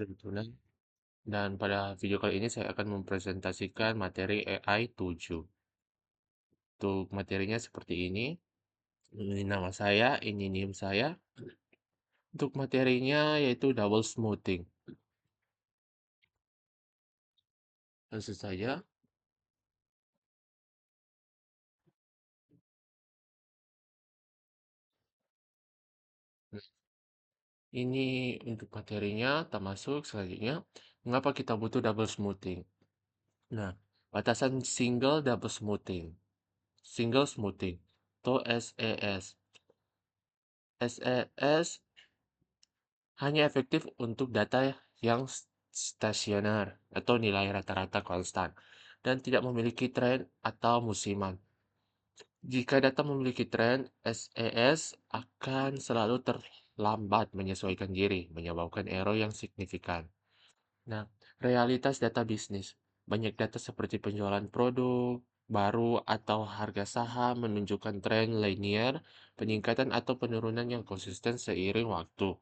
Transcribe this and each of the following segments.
Tunai. Dan pada video kali ini saya akan mempresentasikan materi AI 7. Untuk materinya seperti ini. Ini nama saya, ini NIM saya. Untuk materinya yaitu double smoothing. Langsung saja. Ini untuk materinya, tak masuk selanjutnya. Mengapa kita butuh double smoothing? Nah, batasan single double smoothing. Single smoothing atau SES. SES hanya efektif untuk data yang stasioner atau nilai rata-rata konstan dan tidak memiliki tren atau musiman. Jika data memiliki tren, SES akan selalu terlambat menyesuaikan diri, menyebabkan error yang signifikan. Nah, realitas data bisnis. Banyak data seperti penjualan produk baru atau harga saham menunjukkan tren linear, peningkatan atau penurunan yang konsisten seiring waktu.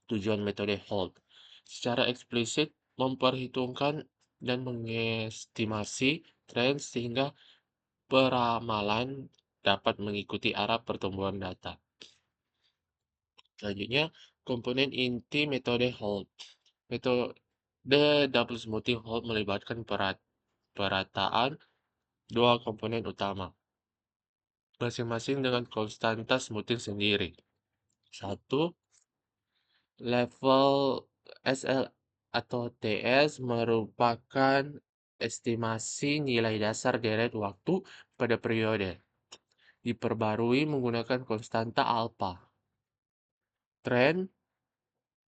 Tujuan metode HOLT secara eksplisit memperhitungkan dan mengestimasi tren sehingga peramalan dapat mengikuti arah pertumbuhan data. Selanjutnya, komponen inti metode HOLT. Metode double smoothing HOLT melibatkan perataan dua komponen utama, masing-masing dengan konstanta smoothing sendiri. Satu, level SL atau TS merupakan estimasi nilai dasar deret waktu pada periode, diperbarui menggunakan konstanta alfa. Tren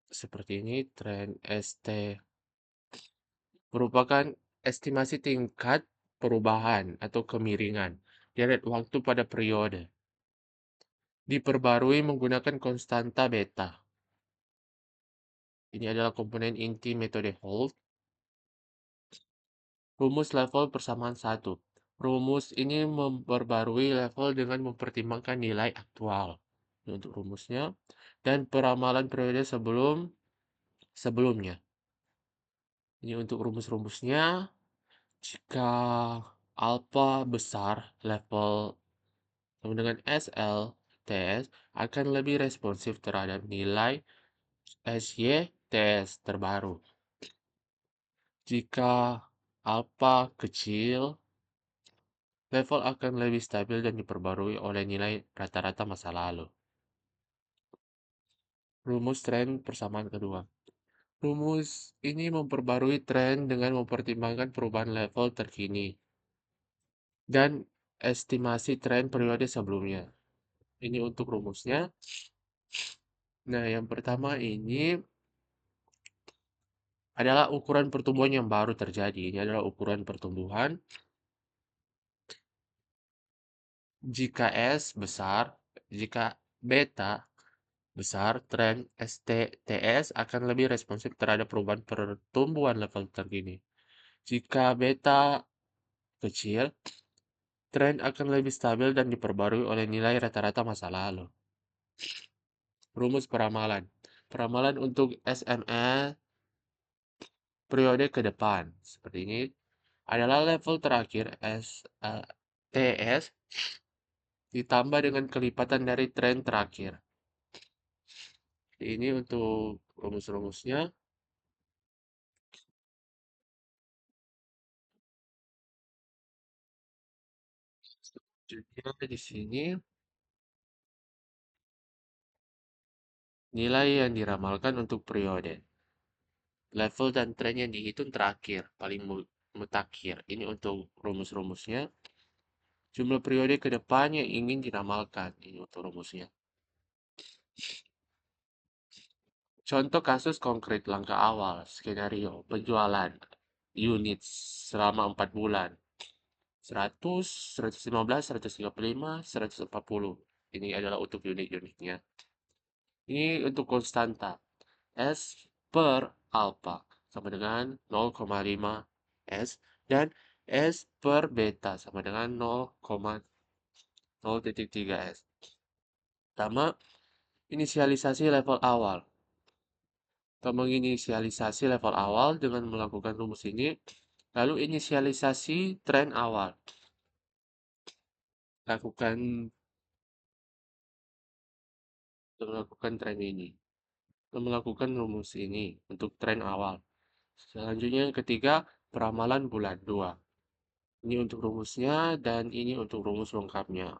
seperti ini, tren ST merupakan estimasi tingkat perubahan atau kemiringan deret waktu pada periode, diperbarui menggunakan konstanta beta. Ini adalah komponen inti metode HOLT. Rumus level persamaan 1. Rumus ini memperbarui level dengan mempertimbangkan nilai aktual. Ini untuk rumusnya. Dan peramalan periode sebelumnya. Ini untuk rumus-rumusnya. Jika alfa besar, level sama dengan SL, TS akan lebih responsif terhadap nilai SY, TS terbaru. Jika alfa kecil, level akan lebih stabil dan diperbarui oleh nilai rata-rata masa lalu. Rumus tren persamaan kedua. Rumus ini memperbarui tren dengan mempertimbangkan perubahan level terkini dan estimasi tren periode sebelumnya. Ini untuk rumusnya. Nah, yang pertama ini adalah ukuran pertumbuhan yang baru terjadi. Ini adalah ukuran pertumbuhan. Jika S besar, jika beta besar, tren STTS akan lebih responsif terhadap perubahan pertumbuhan level terkini. Jika beta kecil, tren akan lebih stabil dan diperbarui oleh nilai rata-rata masa lalu. Rumus peramalan. Peramalan untuk SME periode ke depan. Seperti ini adalah level terakhir TS ditambah dengan kelipatan dari tren terakhir. Ini untuk rumus-rumusnya. Selanjutnya di sini nilai yang diramalkan untuk periode. Level dan tren yang dihitung terakhir, paling mutakhir. Ini untuk rumus-rumusnya. Jumlah periode ke depan yang ingin diramalkan. Ini untuk rumusnya. Contoh kasus konkret langkah awal, skenario, penjualan, unit selama 4 bulan. 100, 115, 135, 140. Ini adalah untuk unit-unitnya. Ini untuk konstanta. S per alpha sama dengan 0,5 S dan S per beta sama dengan 0,0,3 S. Pertama, inisialisasi level awal. Kita menginisialisasi level awal dengan melakukan rumus ini, lalu inisialisasi tren awal. Lakukan melakukan tren ini. Melakukan rumus ini untuk tren awal. Selanjutnya yang ketiga, peramalan bulan 2. Ini untuk rumusnya dan ini untuk rumus lengkapnya.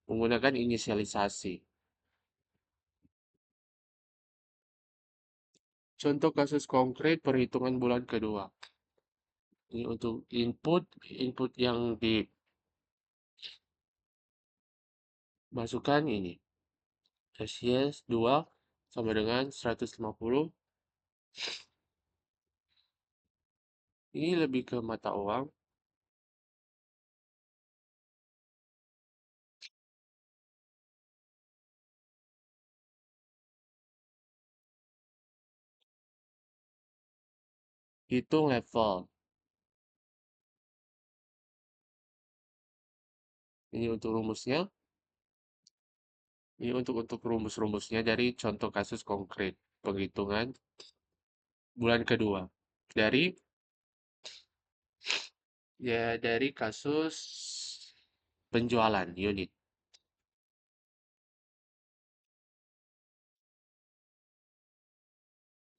Menggunakan inisialisasi. Contoh kasus konkret perhitungan bulan kedua. Ini untuk input yang dimasukkan ini. Resies 2 sama dengan 150. Ini lebih ke mata uang. Hitung level. Ini untuk rumusnya. Ini untuk rumus-rumusnya dari contoh kasus konkret penghitungan bulan kedua. Dari dari kasus penjualan unit.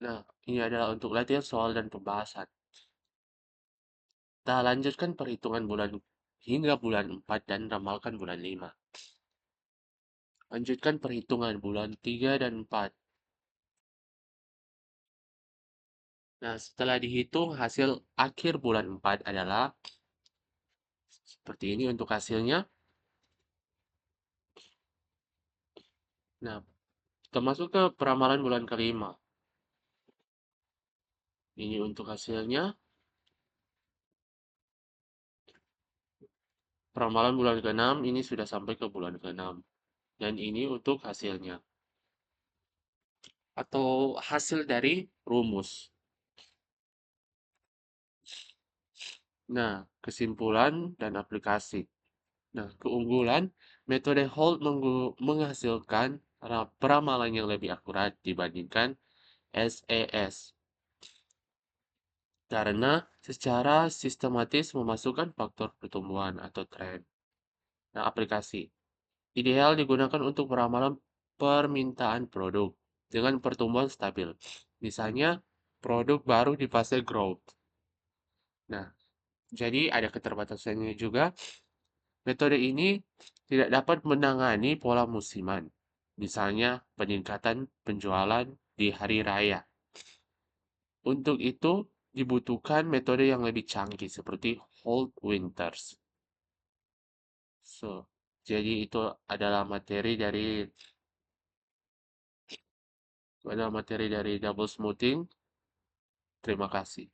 Nah, ini adalah untuk latihan soal dan pembahasan. Kita lanjutkan perhitungan bulan hingga bulan 4 dan ramalkan bulan 5. Lanjutkan perhitungan bulan 3 dan 4. Nah, setelah dihitung hasil akhir bulan 4 adalah seperti ini untuk hasilnya. Nah, kita masuk ke peramalan bulan kelima. Ini untuk hasilnya. Peramalan bulan ke-6 ini sudah sampai ke bulan ke-6. Dan ini untuk hasilnya. Atau hasil dari rumus. Nah, kesimpulan dan aplikasi. Nah, keunggulan, metode Holt menghasilkan peramalan yang lebih akurat dibandingkan SES. Karena secara sistematis memasukkan faktor pertumbuhan atau tren. Nah, aplikasi. Ideal digunakan untuk peramalan permintaan produk dengan pertumbuhan stabil. Misalnya, produk baru di fase growth. Nah, jadi ada keterbatasannya juga. Metode ini tidak dapat menangani pola musiman. Misalnya, peningkatan penjualan di hari raya. Untuk itu, dibutuhkan metode yang lebih canggih seperti Hold Winters. So, jadi itu adalah materi dari double smoothing. Terima kasih.